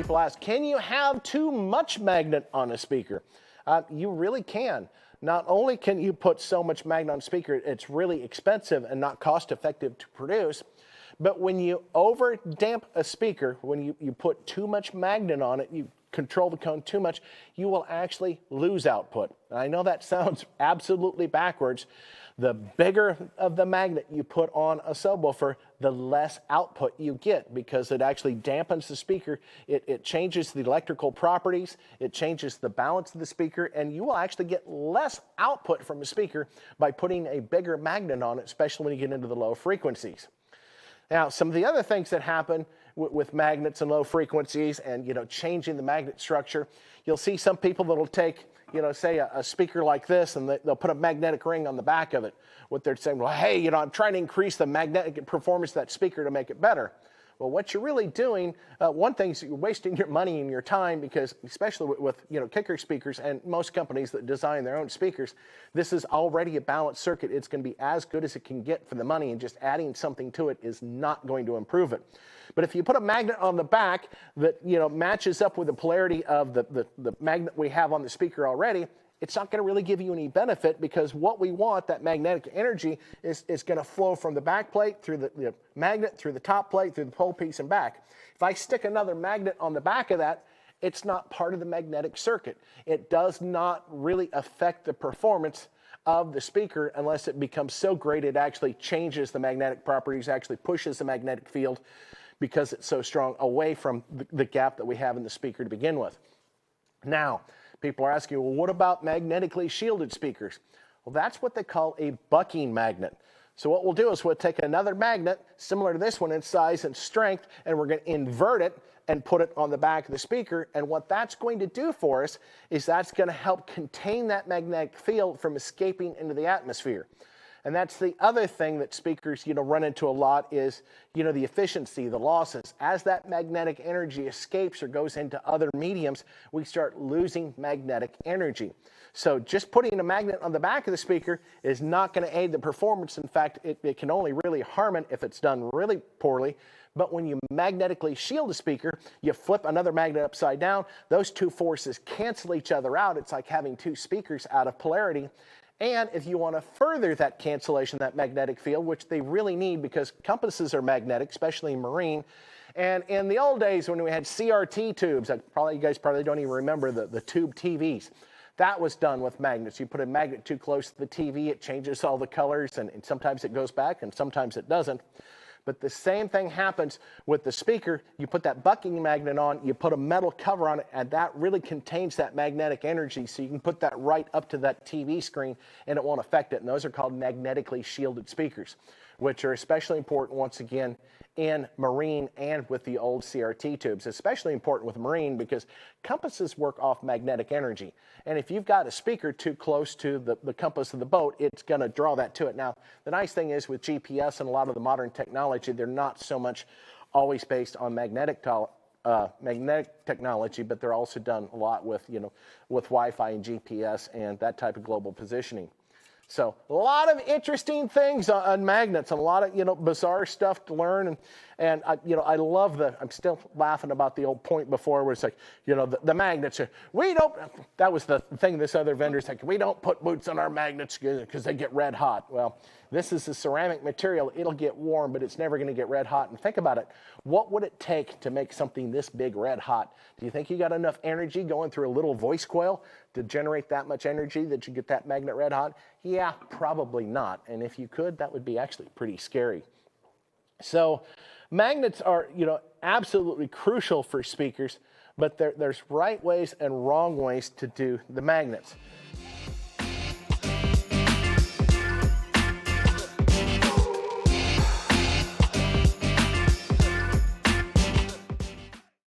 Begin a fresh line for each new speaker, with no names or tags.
people ask, can you have too much magnet on a speaker? You really can. Not only can you put so much magnet on a speaker, it's really expensive and not cost effective to produce. But when you over damp a speaker, when you put too much magnet on it, you control the cone too much, you will actually lose output. I know that sounds absolutely backwards. The bigger of the magnet you put on a subwoofer, the less output you get because it actually dampens the speaker. It changes the electrical properties, it changes the balance of the speaker, and you will actually get less output from a speaker by putting a bigger magnet on it, especially when you get into the low frequencies. Now, some of the other things that happen with magnets and low frequencies and, changing the magnet structure, you'll see some people that'll take, say a speaker like this and they'll put a magnetic ring on the back of it. What they're saying, well, hey, I'm trying to increase the magnetic performance of that speaker to make it better. Well, what you're really doing, one thing is you're wasting your money and your time because, especially with kicker speakers and most companies that design their own speakers, this is already a balanced circuit. It's going to be as good as it can get for the money, and just adding something to it is not going to improve it. But if you put a magnet on the back that matches up with the polarity of the magnet we have on the speaker already, it's not going to really give you any benefit because what we want, that magnetic energy, is going to flow from the back plate through the magnet, through the top plate, through the pole piece and back. If I stick another magnet on the back of that, it's not part of the magnetic circuit. It does not really affect the performance of the speaker unless it becomes so great it actually changes the magnetic properties, actually pushes the magnetic field because it's so strong away from the gap that we have in the speaker to begin with. Now, people are asking, well, what about magnetically shielded speakers? Well, that's what they call a bucking magnet. So what we'll do is we'll take another magnet similar to this one in size and strength, and we're going to invert it and put it on the back of the speaker. And what that's going to do for us is that's going to help contain that magnetic field from escaping into the atmosphere. And that's the other thing that speakers, run into a lot is, the efficiency, the losses. As that magnetic energy escapes or goes into other mediums, we start losing magnetic energy. So just putting a magnet on the back of the speaker is not going to aid the performance. In fact, it can only really harm it if it's done really poorly. But when you magnetically shield a speaker, you flip another magnet upside down, those two forces cancel each other out. It's like having two speakers out of polarity. And if you want to further that cancellation, that magnetic field, which they really need because compasses are magnetic, especially marine. And in the old days when we had CRT tubes, you guys probably don't even remember the tube TVs. That was done with magnets. You put a magnet too close to the TV, it changes all the colors, and sometimes it goes back and sometimes it doesn't. But the same thing happens with the speaker. You put that bucking magnet on, you put a metal cover on it, and that really contains that magnetic energy. So you can put that right up to that TV screen and it won't affect it. And those are called magnetically shielded speakers, which are especially important, once again, in marine and with the old CRT tubes. Especially important with marine because compasses work off magnetic energy. And if you've got a speaker too close to the compass of the boat, it's going to draw that to it. Now, the nice thing is with GPS and a lot of the modern technology, they're not so much always based on magnetic technology, but they're also done a lot with, with Wi-Fi and GPS and that type of global positioning. So a lot of interesting things on magnets, and a lot of, bizarre stuff to learn. And I love I'm still laughing about the old point before where it's like, the magnets, that was the thing this other vendor's like, we don't put boots on our magnets because they get red hot. Well, this is a ceramic material. It'll get warm, but it's never going to get red hot. And think about it. What would it take to make something this big red hot? Do you think you got enough energy going through a little voice coil to generate that much energy that you get that magnet red hot? Yeah, probably not. And if you could, that would be actually pretty scary. So magnets are, absolutely crucial for speakers, but there's right ways and wrong ways to do the magnets.